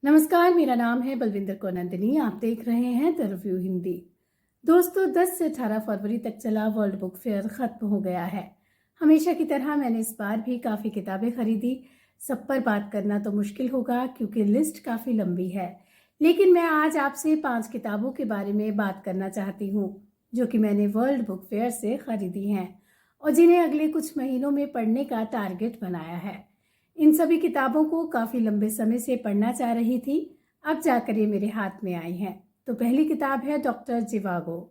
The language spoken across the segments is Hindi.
नमस्कार, मेरा नाम है बलविंदर कौर नंदिनी। आप देख रहे हैं द रिव्यू हिंदी। दोस्तों, 10 से 18 फरवरी तक चला वर्ल्ड बुक फेयर खत्म हो गया है। हमेशा की तरह मैंने इस बार भी काफ़ी किताबें खरीदी। सब पर बात करना तो मुश्किल होगा क्योंकि लिस्ट काफ़ी लंबी है, लेकिन मैं आज आपसे 5 किताबों के बारे में बात करना चाहती हूँ जो कि मैंने वर्ल्ड बुक फेयर से खरीदी हैं और जिन्हें अगले कुछ महीनों में पढ़ने का टारगेट बनाया है। इन सभी किताबों को काफ़ी लंबे समय से पढ़ना चाह रही थी, अब जाकर ये मेरे हाथ में आई हैं। तो पहली किताब है डॉक्टर जिवागो,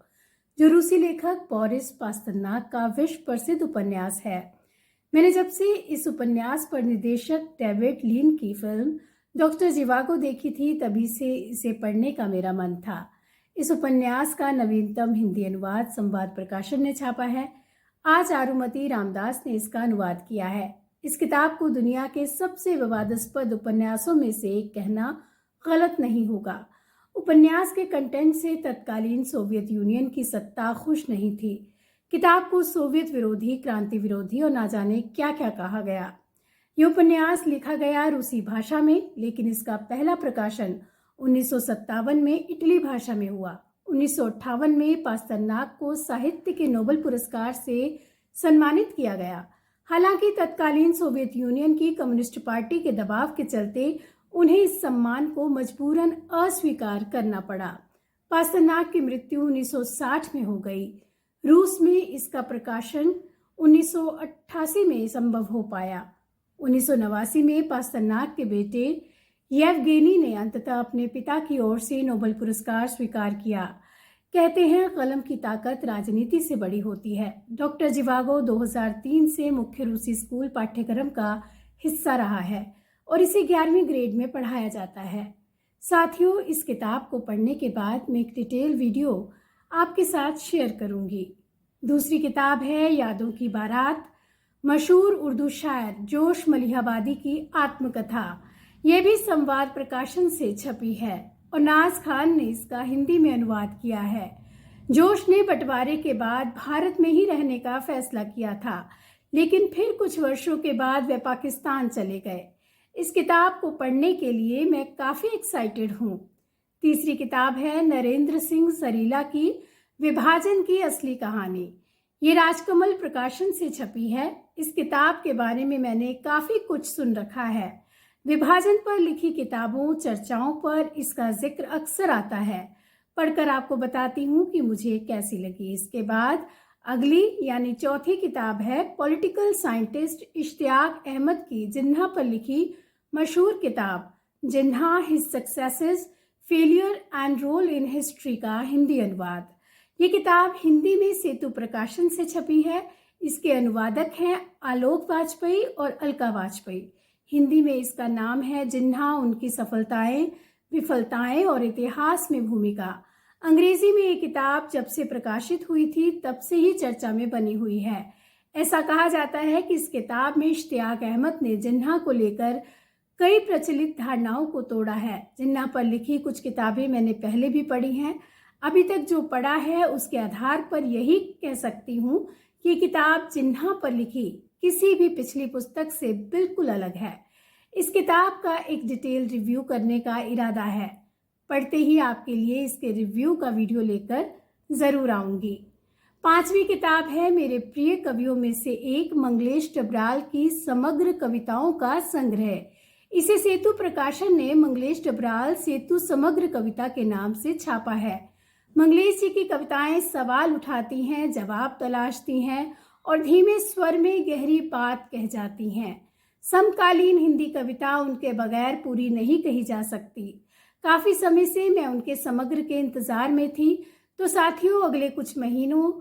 जो रूसी लेखक बोरिस पास्तरनाक का विश्व प्रसिद्ध उपन्यास है। मैंने जब से इस उपन्यास पर निर्देशक डेविड लीन की फिल्म डॉक्टर जिवागो देखी थी, तभी से इसे पढ़ने का मेरा मन था। इस उपन्यास का नवीनतम हिंदी अनुवाद संवाद प्रकाशन ने छापा है। आज आरुमति रामदास ने इसका अनुवाद किया है। इस किताब को दुनिया के सबसे विवादास्पद उपन्यासों में से एक कहना गलत नहीं होगा। उपन्यास के कंटेंट से तत्कालीन सोवियत यूनियन की सत्ता खुश नहीं थी। किताब को सोवियत विरोधी, क्रांति विरोधी और ना जाने क्या क्या कहा गया। ये उपन्यास लिखा गया रूसी भाषा में, लेकिन इसका पहला प्रकाशन 1957 में इटली भाषा में हुआ। 1958 में पास्तरनाक को साहित्य के नोबेल पुरस्कार से सम्मानित किया गया। हालांकि तत्कालीन सोवियत यूनियन की कम्युनिस्ट पार्टी के दबाव के चलते उन्हें इस सम्मान को मजबूरन अस्वीकार करना पड़ा। पास्तरनाक की मृत्यु 1960 में हो गई। रूस में इसका प्रकाशन 1988 में संभव हो पाया। 1989 में पास्तरनाक के बेटे येवगेनी ने अंततः अपने पिता की ओर से नोबेल पुरस्कार स्वीकार किया। कहते हैं कलम की ताकत राजनीति से बड़ी होती है। डॉक्टर जिवागो 2003 से मुख्य रूसी स्कूल पाठ्यक्रम का हिस्सा रहा है और इसे 11वीं ग्रेड में पढ़ाया जाता है। साथियों, इस किताब को पढ़ने के बाद मैं एक डिटेल वीडियो आपके साथ शेयर करूंगी। दूसरी किताब है यादों की बारात, मशहूर उर्दू शायर जोश मलिहाबादी की आत्मकथा। यह भी संवाद प्रकाशन से छपी है और नाज खान ने इसका हिंदी में अनुवाद किया है। जोश ने बंटवारे के बाद भारत में ही रहने का फैसला किया था, लेकिन फिर कुछ वर्षों के बाद वे पाकिस्तान चले गए। इस किताब को पढ़ने के लिए मैं काफ़ी एक्साइटेड हूँ। तीसरी किताब है नरेंद्र सिंह सरीला की विभाजन की असली कहानी। ये राजकमल प्रकाशन से छपी है। इस किताब के बारे में मैंने काफ़ी कुछ सुन रखा है। विभाजन पर लिखी किताबों, चर्चाओं पर इसका जिक्र अक्सर आता है। पढ़कर आपको बताती हूँ कि मुझे कैसी लगी। इसके बाद अगली यानी चौथी किताब है पॉलिटिकल साइंटिस्ट इश्तियाक अहमद की जिन्ना पर लिखी मशहूर किताब Jinnah, his successes, failure and role in history का हिंदी अनुवाद। ये किताब हिंदी में सेतु प्रकाशन से छपी है। इसके अनुवादक हैं आलोक वाजपेयी और अलका वाजपेयी। हिंदी में इसका नाम है जिन्ना, उनकी सफलताएं, विफलताएं और इतिहास में भूमिका। अंग्रेजी में ये किताब जब से प्रकाशित हुई थी तब से ही चर्चा में बनी हुई है। ऐसा कहा जाता है कि इस किताब में इश्तियाक अहमद ने जिन्ना को लेकर कई प्रचलित धारणाओं को तोड़ा है। जिन्ना पर लिखी कुछ किताबें मैंने पहले भी पढ़ी हैं। अभी तक जो पढ़ा है उसके आधार पर यही कह सकती हूँ कि किताब जिन्ना पर लिखी किसी भी पिछली पुस्तक से बिल्कुल अलग है। इस किताब का एक डिटेल रिव्यू करने का इरादा है। पढ़ते ही आपके लिए इसके रिव्यू का वीडियो लेकर जरूर आऊंगी। पांचवी किताब है मेरे प्रिय कवियों में से एक मंगलेश डबराल की समग्र कविताओं का संग्रह। इसे सेतु प्रकाशन ने मंगलेश डबराल सेतु समग्र कविता के नाम से छापा है। मंगलेश जी की कविताएं सवाल उठाती हैं, जवाब तलाशती हैं और धीमे स्वर में गहरी बात कह जाती हैं। समकालीन हिंदी कविता उनके बगैर पूरी नहीं कही जा सकती। काफी समय से मैं उनके समग्र के इंतजार में थी। तो साथियों, अगले कुछ महीनों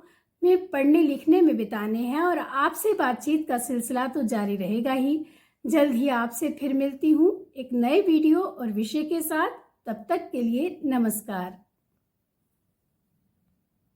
में पढ़ने लिखने में बिताने हैं और आपसे बातचीत का सिलसिला तो जारी रहेगा ही। जल्द ही आपसे फिर मिलती हूँ एक नए वीडियो और विषय के साथ। तब तक के लिए नमस्कार।